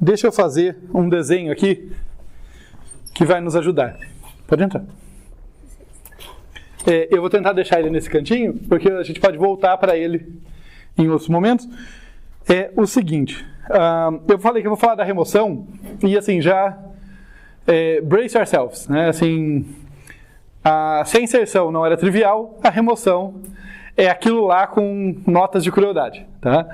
deixa eu fazer um desenho aqui que vai nos ajudar. Pode entrar. Eu vou tentar deixar ele nesse cantinho, porque a gente pode voltar para ele em outros momentos. É o seguinte, eu falei que eu vou falar da remoção, e assim, já brace yourselves, né? Assim, se a inserção não era trivial, a remoção é aquilo lá com notas de crueldade, tá?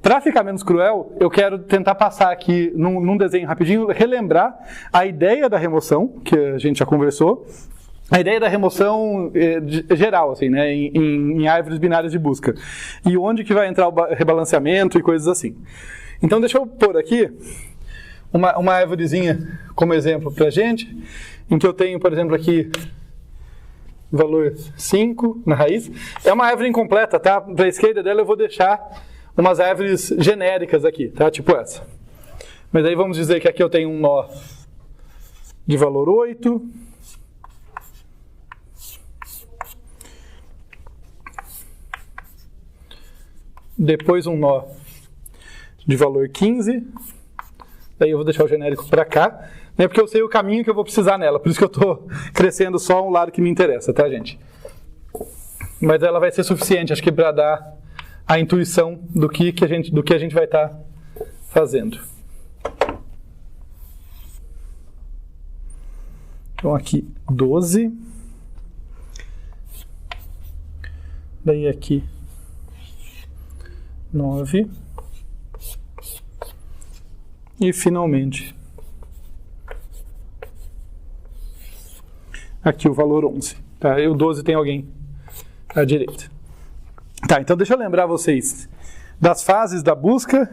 Para ficar menos cruel, eu quero tentar passar aqui num desenho rapidinho, relembrar a ideia da remoção, que a gente já conversou, a ideia da remoção geral, assim, né, em árvores binárias de busca, e onde que vai entrar o rebalanceamento e coisas assim. Então deixa eu pôr aqui uma árvorezinha como exemplo pra gente, em que eu tenho, por exemplo, aqui valor 5 na raiz. É uma árvore incompleta, tá? Para a esquerda dela eu vou deixar umas árvores genéricas aqui, tá? Tipo essa. Mas aí vamos dizer que aqui eu tenho um nó de valor 8. Depois um nó de valor 15. Daí eu vou deixar o genérico para cá, né? Porque eu sei o caminho que eu vou precisar nela. Por isso que eu estou crescendo só um lado que me interessa, tá, gente? Mas ela vai ser suficiente, acho que para dar a intuição do que a gente vai estar fazendo. Então aqui 12. Daí aqui 9. E finalmente aqui o valor 11. Tá? E o 12 tem alguém à direita. Tá, então deixa eu lembrar vocês das fases da busca.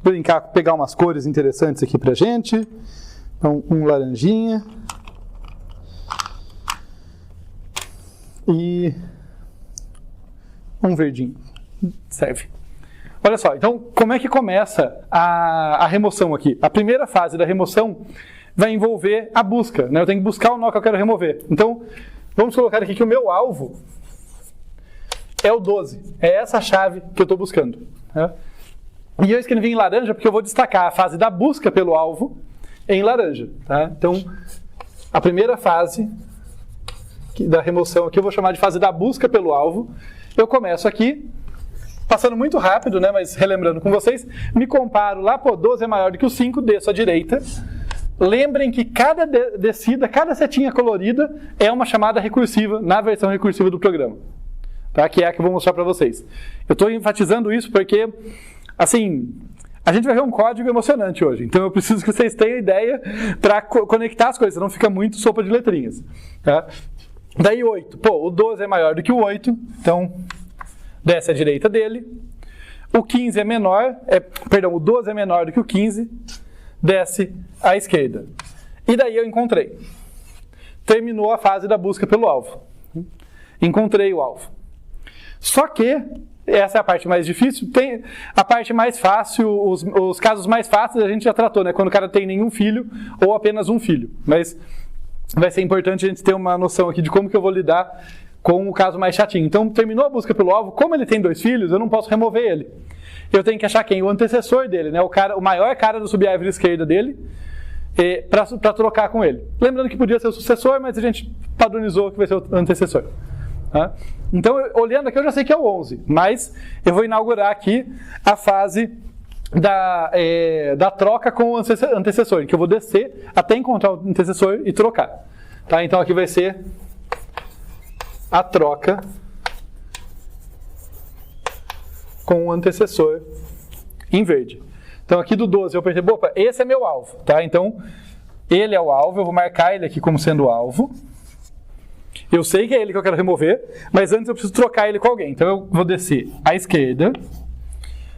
Brincar, pegar umas cores interessantes aqui pra gente. Então, um laranjinha. E um verdinho. Serve. Olha só, então como é que começa a remoção aqui? A primeira fase da remoção vai envolver a busca, né? Eu tenho que buscar o nó que eu quero remover. Então, vamos colocar aqui que o meu alvo é o 12. É essa chave que eu estou buscando. Né? E eu escrevi em laranja porque eu vou destacar a fase da busca pelo alvo em laranja. Tá? Então, a primeira fase da remoção aqui eu vou chamar de fase da busca pelo alvo. Eu começo aqui, passando muito rápido, né, mas relembrando com vocês, me comparo lá, 12 é maior do que o 5, desço à direita. Lembrem que cada descida, cada setinha colorida é uma chamada recursiva na versão recursiva do programa. Tá? Que é a que eu vou mostrar para vocês. Eu estou enfatizando isso porque, assim, a gente vai ver um código emocionante hoje. Então eu preciso que vocês tenham ideia para conectar as coisas, senão fica muito sopa de letrinhas. Tá? Daí 8. O 12 é maior do que o 8, então desce à direita dele. O 15 é menor, o 12 é menor do que o 15, desce à esquerda. E daí eu encontrei. Terminou a fase da busca pelo alvo. Encontrei o alvo. Só que, essa é a parte mais difícil, tem a parte mais fácil, os casos mais fáceis a gente já tratou, né? Quando o cara tem nenhum filho ou apenas um filho. Mas vai ser importante a gente ter uma noção aqui de como que eu vou lidar com o caso mais chatinho. Então, terminou a busca pelo alvo, como ele tem 2 filhos, eu não posso remover ele. Eu tenho que achar quem? O antecessor dele, né? O maior cara da subárvore esquerda dele, para trocar com ele. Lembrando que podia ser o sucessor, mas a gente padronizou que vai ser o antecessor. Tá? Então, olhando aqui, eu já sei que é o 11, mas eu vou inaugurar aqui a fase da troca com o antecessor, em que eu vou descer até encontrar o antecessor e trocar. Tá? Então, aqui vai ser a troca com o antecessor em verde. Então, aqui do 12 eu percebo, opa, esse é meu alvo. Tá? Então, ele é o alvo, eu vou marcar ele aqui como sendo alvo. Eu sei que é ele que eu quero remover, mas antes eu preciso trocar ele com alguém. Então, eu vou descer à esquerda.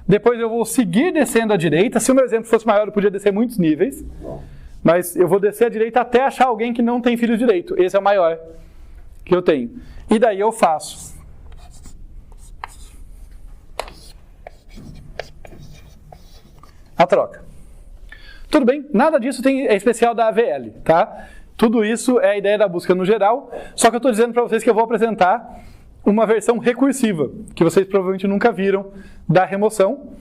Depois eu vou seguir descendo à direita. Se o meu exemplo fosse maior, eu podia descer muitos níveis. Mas eu vou descer à direita até achar alguém que não tem filho direito. Esse é o maior que eu tenho. E daí eu faço a troca. Tudo bem? Nada disso é especial da AVL, tá? Tudo isso é a ideia da busca no geral, só que eu estou dizendo para vocês que eu vou apresentar uma versão recursiva, que vocês provavelmente nunca viram, da remoção.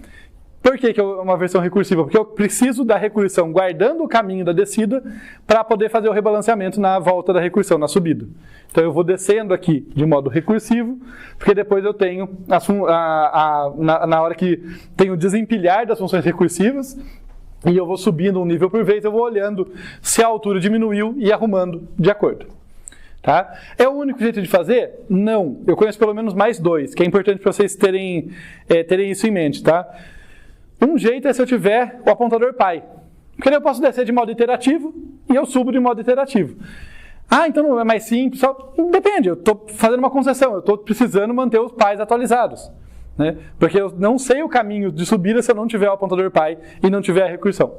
Por que é uma versão recursiva? Porque eu preciso da recursão guardando o caminho da descida para poder fazer o rebalanceamento na volta da recursão, na subida. Então eu vou descendo aqui de modo recursivo, porque depois eu tenho, na hora que tem o desempilhar das funções recursivas, e eu vou subindo um nível por vez, eu vou olhando se a altura diminuiu e arrumando de acordo. Tá? É o único jeito de fazer? Não. Eu conheço pelo menos mais dois, que é importante para vocês terem isso em mente. Tá? Um jeito é se eu tiver o apontador pai. Porque eu posso descer de modo iterativo e eu subo de modo iterativo. Então não é mais simples? Depende, eu estou fazendo uma concessão, eu estou precisando manter os pais atualizados. Né? Porque eu não sei o caminho de subida se eu não tiver o apontador pai e não tiver a recursão.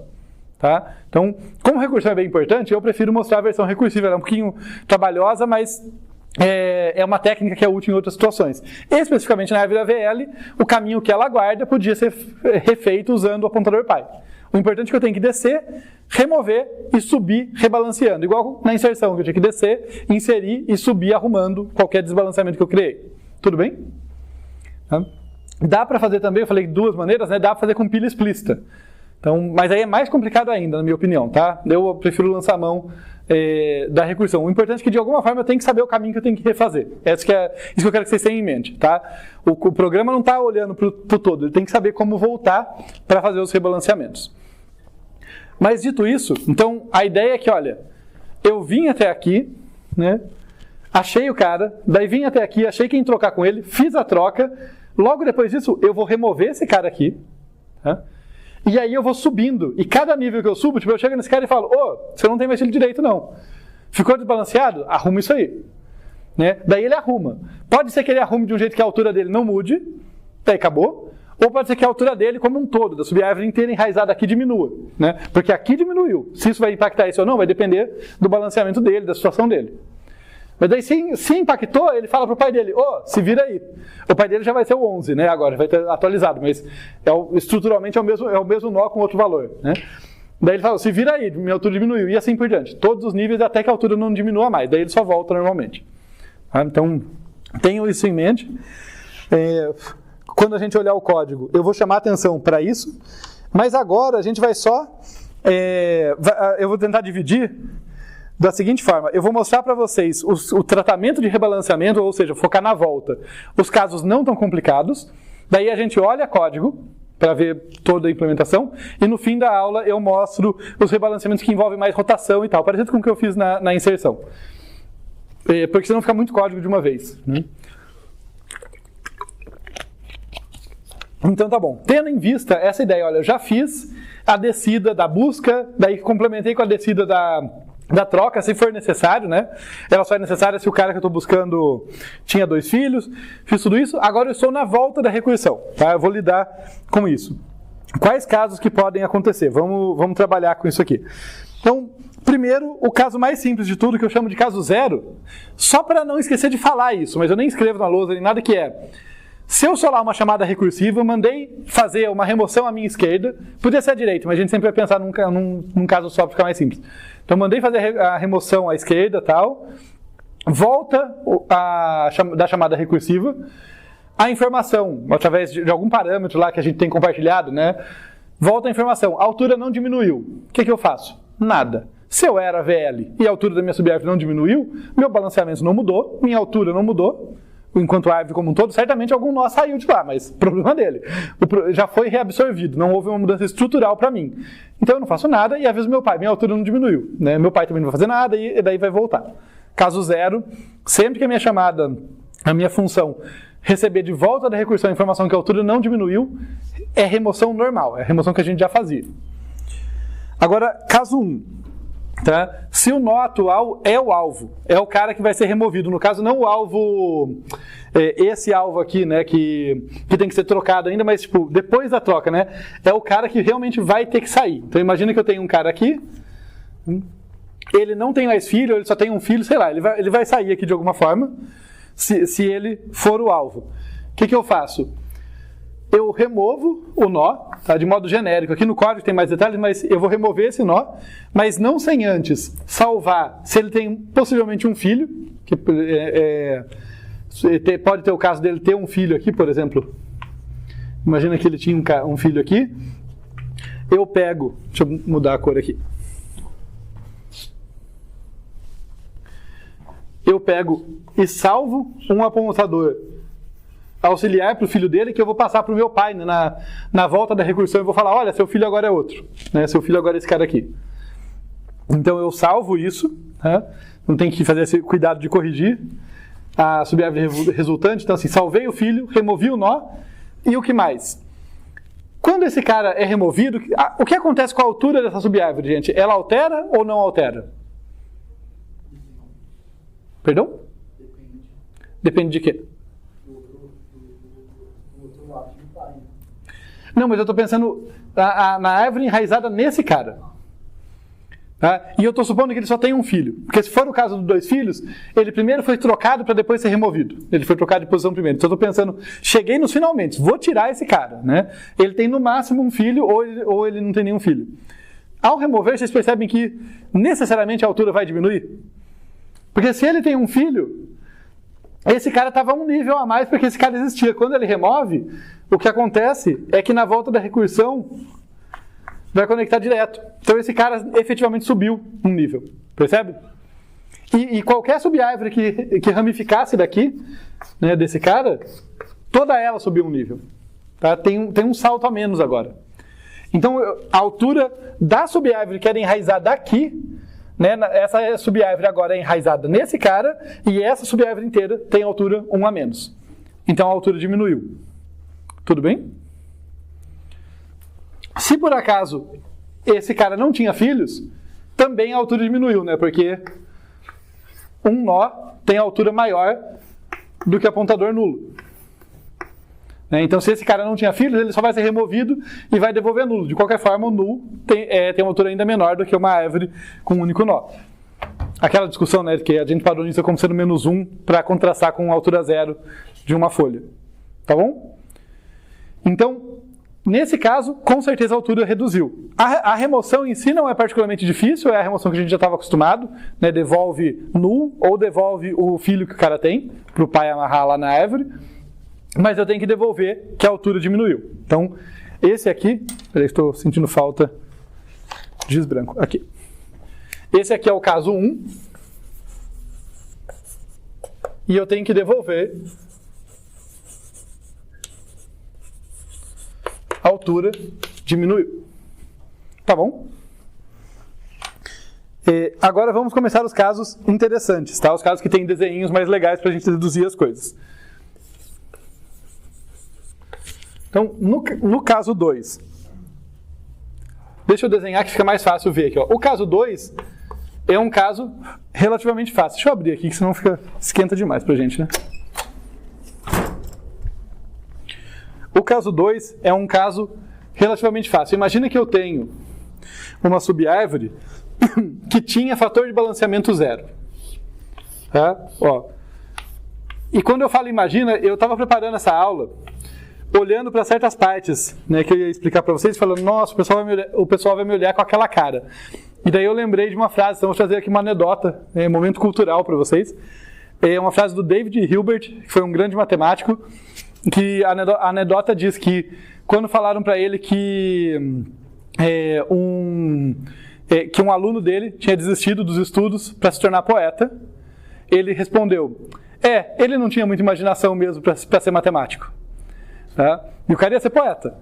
Tá? Então, como recursão é bem importante, eu prefiro mostrar a versão recursiva. Ela é um pouquinho trabalhosa, mas é uma técnica que é útil em outras situações. Especificamente na árvore da VL, o caminho que ela guarda podia ser refeito usando o apontador pai. O importante é que eu tenho que descer, remover e subir rebalanceando. Igual na inserção, que eu tinha que descer, inserir e subir arrumando qualquer desbalanceamento que eu criei. Tudo bem? Dá para fazer também, eu falei de duas maneiras, né? Dá para fazer com pilha explícita. Então, mas aí é mais complicado ainda, na minha opinião, tá? Eu prefiro lançar a mão da recursão. O importante é que, de alguma forma, eu tenho que saber o caminho que eu tenho que refazer. Isso que eu quero que vocês tenham em mente, tá? O programa não está olhando para o todo, ele tem que saber como voltar para fazer os rebalanceamentos. Mas, dito isso, então, a ideia é que, olha, eu vim até aqui, né? Achei o cara, daí vim até aqui, achei quem trocar com ele, fiz a troca, logo depois disso, eu vou remover esse cara aqui, tá? E aí eu vou subindo, e cada nível que eu subo, tipo, eu chego nesse cara e falo, você não tem mais filho direito não. Ficou desbalanceado? Arruma isso aí. Né? Daí ele arruma. Pode ser que ele arrume de um jeito que a altura dele não mude, daí acabou. Ou pode ser que a altura dele, como um todo, da subárvore inteira enraizada aqui, diminua. Né? Porque aqui diminuiu. Se isso vai impactar isso ou não, vai depender do balanceamento dele, da situação dele. Mas daí, se impactou, ele fala pro pai dele, se vira aí. O pai dele já vai ser o 11, né? Agora, vai ter atualizado, mas estruturalmente é o mesmo nó com outro valor, né? Daí ele fala, se vira aí, minha altura diminuiu, e assim por diante. Todos os níveis até que a altura não diminua mais, daí ele só volta normalmente. Tá? Então, tenham isso em mente. Quando a gente olhar o código, eu vou chamar atenção para isso, mas agora a gente vai só... eu vou tentar dividir da seguinte forma, eu vou mostrar para vocês o tratamento de rebalanceamento, ou seja, focar na volta. Os casos não tão complicados, daí a gente olha código para ver toda a implementação, e no fim da aula eu mostro os rebalanceamentos que envolvem mais rotação e tal, parecido com o que eu fiz na inserção. Porque senão fica muito código de uma vez. Né? Então tá bom. Tendo em vista essa ideia, olha, eu já fiz a descida da busca, daí complementei com a descida da troca, se for necessário, né? Ela só é necessária se o cara que eu estou buscando tinha 2 filhos, fiz tudo isso, agora eu estou na volta da recursão, tá? Eu vou lidar com isso. Quais casos que podem acontecer? Vamos trabalhar com isso aqui. Então, primeiro, o caso mais simples de tudo, que eu chamo de caso zero, só para não esquecer de falar isso, mas eu nem escrevo na lousa nem nada, que é... Se eu solar uma chamada recursiva, eu mandei fazer uma remoção à minha esquerda, podia ser à direita, mas a gente sempre vai pensar num caso só para ficar mais simples. Então, eu mandei fazer a remoção à esquerda, tal, volta da chamada recursiva, a informação, através de algum parâmetro lá que a gente tem compartilhado, né? Volta a informação, a altura não diminuiu. O que eu faço? Nada. Se eu era VL e a altura da minha subárvore não diminuiu, meu balanceamento não mudou, minha altura não mudou, enquanto a árvore como um todo, certamente algum nó saiu de lá, mas problema dele. Já foi reabsorvido, não houve uma mudança estrutural para mim. Então eu não faço nada e aviso meu pai, minha altura não diminuiu. Né? Meu pai também não vai fazer nada e daí vai voltar. Caso zero, sempre que a minha chamada, a minha função, receber de volta da recursão a informação que a altura não diminuiu, é remoção normal, é a remoção que a gente já fazia. Agora, caso 1. Tá? Se o nó atual é o alvo, é o cara que vai ser removido, no caso não o alvo, esse alvo aqui, né, que tem que ser trocado ainda, mas tipo, depois da troca, né, é o cara que realmente vai ter que sair. Então imagina que eu tenho um cara aqui, ele não tem mais filho, ele só tem um filho, sei lá, ele vai sair aqui de alguma forma, se ele for o alvo. O que eu faço? Eu removo o nó, tá, de modo genérico. Aqui no código tem mais detalhes, mas eu vou remover esse nó, mas não sem antes salvar, se ele tem possivelmente um filho, que pode ter o caso dele ter um filho aqui, por exemplo, Imagina que ele tinha um filho aqui. Eu pego, deixa eu mudar a cor aqui. Eu pego e salvo um apontador auxiliar para o filho dele, que eu vou passar para o meu pai, né? Na volta da recursão eu vou falar, olha, seu filho agora é outro, né? Seu filho agora é esse cara aqui. Então eu salvo isso, né? Não tem que fazer esse cuidado de corrigir a subárvore resultante. Então assim, salvei o filho, removi o nó, e o que mais? Quando esse cara é removido, o que acontece com a altura dessa subárvore, gente? Ela altera ou não altera? Perdão? Depende de quê? Não, mas eu estou pensando na árvore enraizada nesse cara. Tá? E eu estou supondo que ele só tem um filho. Porque se for o caso dos 2 filhos, ele primeiro foi trocado para depois ser removido. Ele foi trocado de posição primeiro. Então eu estou pensando, cheguei nos finalmente, vou tirar esse cara. Né? Ele tem no máximo um filho ou ele não tem nenhum filho. Ao remover, vocês percebem que necessariamente a altura vai diminuir? Porque se ele tem um filho, esse cara estava um nível a mais porque esse cara existia. Quando ele remove, o que acontece é que na volta da recursão vai conectar direto. Então esse cara efetivamente subiu um nível. Percebe? E qualquer subárvore que ramificasse daqui, né, desse cara, toda ela subiu um nível. Tá? Tem um salto a menos agora. Então a altura da subárvore que era enraizada aqui, né, essa subárvore agora é enraizada nesse cara, e essa subárvore inteira tem altura 1 a menos. Então a altura diminuiu. Tudo bem? Se por acaso esse cara não tinha filhos, também a altura diminuiu, né? Porque um nó tem altura maior do que apontador nulo. Então, se esse cara não tinha filhos, ele só vai ser removido e vai devolver nulo. De qualquer forma, o nulo tem uma altura ainda menor do que uma árvore com um único nó. Aquela discussão, né, que a gente padroniza como sendo -1 para contrastar com a altura 0 de uma folha. Tá bom? Então, nesse caso, com certeza a altura reduziu. A remoção em si não é particularmente difícil, é a remoção que a gente já estava acostumado, né, devolve null ou devolve o filho que o cara tem, para o pai amarrar lá na árvore. Mas eu tenho que devolver que a altura diminuiu. Então, esse aqui... Peraí, estou sentindo falta de giz branco. Aqui. Esse aqui é o caso 1. E eu tenho que devolver a altura diminuiu. Tá bom? Agora vamos começar os casos interessantes, tá? Os casos que têm desenhinhos mais legais para a gente deduzir as coisas. Então, no caso 2, deixa eu desenhar que fica mais fácil ver aqui. Ó. O caso 2 é um caso relativamente fácil. Deixa eu abrir aqui, que senão esquenta demais pra gente, né? O caso 2 é um caso relativamente fácil. Imagina que eu tenho uma subárvore que tinha fator de balanceamento 0. Tá? Ó. E quando eu falo imagina, eu estava preparando essa aula olhando para certas partes, né, que eu ia explicar para vocês, falando, nossa, o pessoal vai me olhar com aquela cara. E daí eu lembrei de uma frase, então vou trazer aqui uma anedota, momento cultural para vocês. É uma frase do David Hilbert, que foi um grande matemático, que a anedota diz que quando falaram para ele que um aluno dele tinha desistido dos estudos para se tornar poeta, ele respondeu, ele não tinha muita imaginação mesmo para ser matemático. Tá? E o cara ia ser poeta.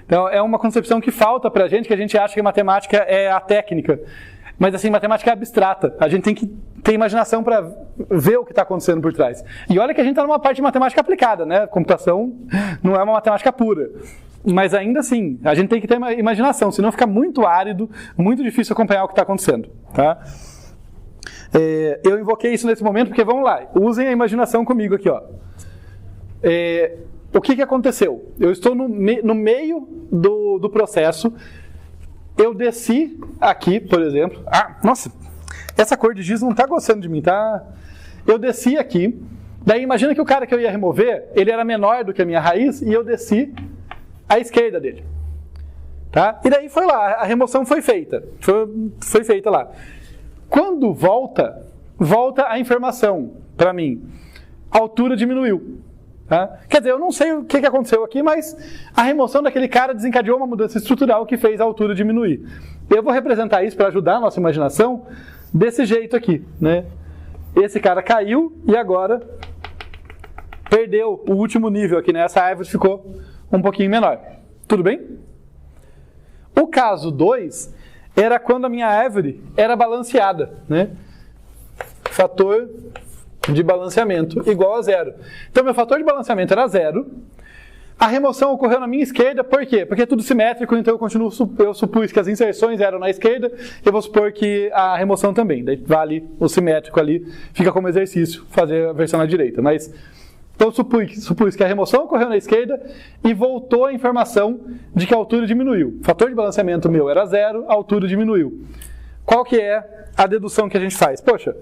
Então é uma concepção que falta pra gente, que a gente acha que matemática é a técnica. Mas assim, matemática é abstrata. A gente tem que ter imaginação para ver o que está acontecendo por trás. E olha que a gente está numa parte de matemática aplicada, né? Computação não é uma matemática pura. Mas ainda assim, a gente tem que ter imaginação, senão fica muito árido, muito difícil acompanhar o que está acontecendo. Tá? Eu invoquei isso nesse momento porque, vamos lá, usem a imaginação comigo aqui. Ó. O que aconteceu? Eu estou no meio do processo, eu desci aqui, por exemplo. Nossa, essa cor de giz não está gostando de mim, tá? Eu desci aqui, daí imagina que o cara que eu ia remover, ele era menor do que a minha raiz, e eu desci à esquerda dele. Tá? E daí foi lá, a remoção foi feita. Foi feita lá. Quando volta a informação para mim. A altura diminuiu. Tá? Quer dizer, eu não sei o que aconteceu aqui, mas a remoção daquele cara desencadeou uma mudança estrutural que fez a altura diminuir. Eu vou representar isso para ajudar a nossa imaginação desse jeito aqui, né? Esse cara caiu e agora perdeu o último nível aqui, né? Essa árvore ficou um pouquinho menor. Tudo bem? O caso 2 era quando a minha árvore era balanceada, né? Fator de balanceamento igual a 0. Então, meu fator de balanceamento era 0. A remoção ocorreu na minha esquerda, por quê? Porque é tudo simétrico, então eu supus que as inserções eram na esquerda, eu vou supor que a remoção também. Daí vale o simétrico ali, fica como exercício fazer a versão na direita. Mas, então, supus que a remoção ocorreu na esquerda e voltou a informação de que a altura diminuiu. O fator de balanceamento meu era 0, a altura diminuiu. Qual que é a dedução que a gente faz? Poxa,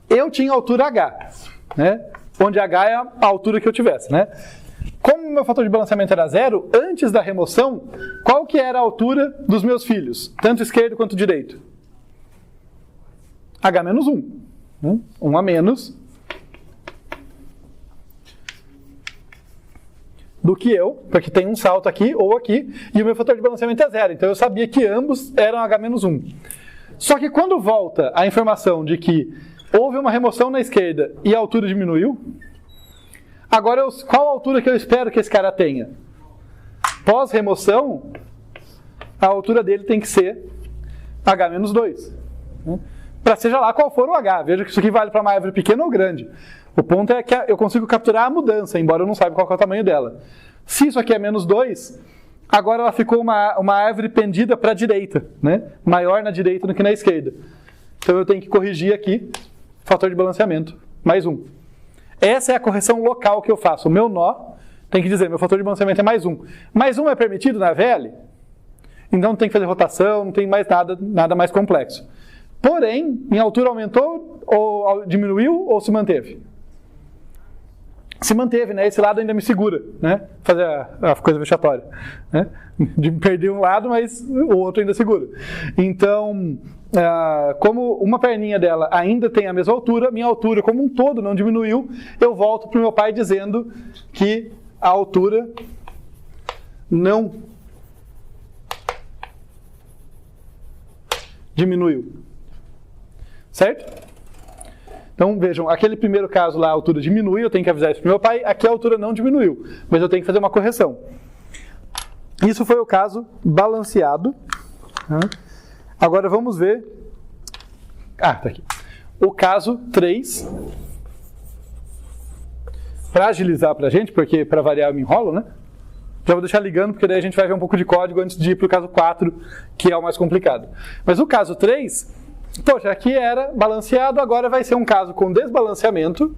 eu tinha altura H, né? Onde H é a altura que eu tivesse, né? Como meu fator de balanceamento era 0, antes da remoção, qual que era a altura dos meus filhos? Tanto esquerdo quanto direito? H menos 1. 1 a menos do que eu, porque tem um salto aqui ou aqui, e o meu fator de balanceamento é 0. Então eu sabia que ambos eram H menos 1. Só que quando volta a informação de que houve uma remoção na esquerda e a altura diminuiu, agora qual a altura que eu espero que esse cara tenha? Pós-remoção, a altura dele tem que ser H menos 2. Para seja lá qual for o H. Veja que isso aqui vale para uma árvore pequena ou grande. O ponto é que eu consigo capturar a mudança, embora eu não saiba qual é o tamanho dela. Se isso aqui é menos 2, agora ela ficou uma árvore pendida para a direita, né? Maior na direita do que na esquerda. Então eu tenho que corrigir aqui, fator de balanceamento, mais 1. Essa é a correção local que eu faço. O meu nó tem que dizer, meu fator de balanceamento é mais 1. Mais 1 é permitido na VL? Então não tem que fazer rotação, não tem mais nada mais complexo. Porém, minha altura aumentou, ou diminuiu, ou se manteve? Se manteve, né? Esse lado ainda me segura, né? Fazer a coisa vexatória, né? De perder um lado, mas o outro ainda segura. Então, como uma perninha dela ainda tem a mesma altura, minha altura como um todo não diminuiu, eu volto para o meu pai dizendo que a altura não diminuiu. Certo? Então, vejam, aquele primeiro caso lá, a altura diminui, eu tenho que avisar isso para o meu pai. Aqui a altura não diminuiu, mas eu tenho que fazer uma correção. Isso foi o caso balanceado. Agora vamos ver... tá aqui. O caso 3. Para agilizar para a gente, porque para variar eu me enrolo, né? Já vou deixar ligando, porque daí a gente vai ver um pouco de código antes de ir para o caso 4, que é o mais complicado. Mas o caso 3... Poxa, aqui era balanceado, agora vai ser um caso com desbalanceamento,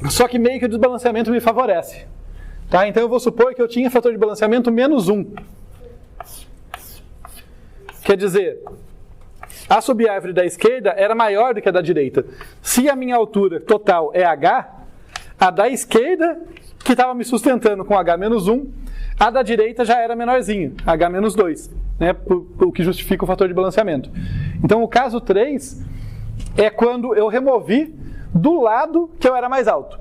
só que meio que o desbalanceamento me favorece. Tá? Então eu vou supor que eu tinha fator de balanceamento menos 1. Quer dizer, a subárvore da esquerda era maior do que a da direita. Se a minha altura total é H, a da esquerda, que estava me sustentando com H menos 1, a da direita já era menorzinha, H menos 2, né, o que justifica o fator de balanceamento. Então o caso 3 é quando eu removi do lado que eu era mais alto.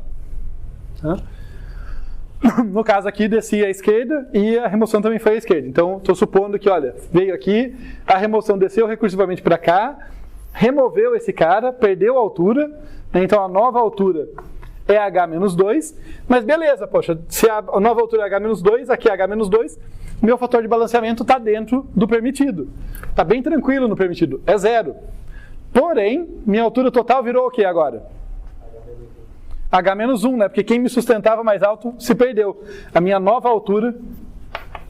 No caso aqui, desci à esquerda e a remoção também foi à esquerda. Então estou supondo que, olha, veio aqui, a remoção desceu recursivamente para cá, removeu esse cara, perdeu a altura, né, então a nova altura é H menos 2, mas beleza, poxa, se a nova altura é H menos 2, aqui é H menos 2, meu fator de balanceamento está dentro do permitido. Está bem tranquilo no permitido, é 0. Porém, minha altura total virou o que agora? H menos 1, né? Porque quem me sustentava mais alto se perdeu. A minha nova altura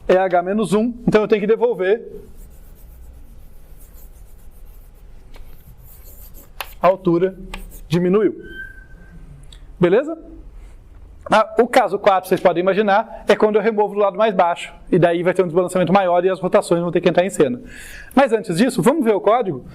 é H menos 1, então eu tenho que devolver a altura diminuiu. Beleza? O caso 4, vocês podem imaginar, é quando eu removo do lado mais baixo. E daí vai ter um desbalanceamento maior e as rotações vão ter que entrar em cena. Mas antes disso, vamos ver o código?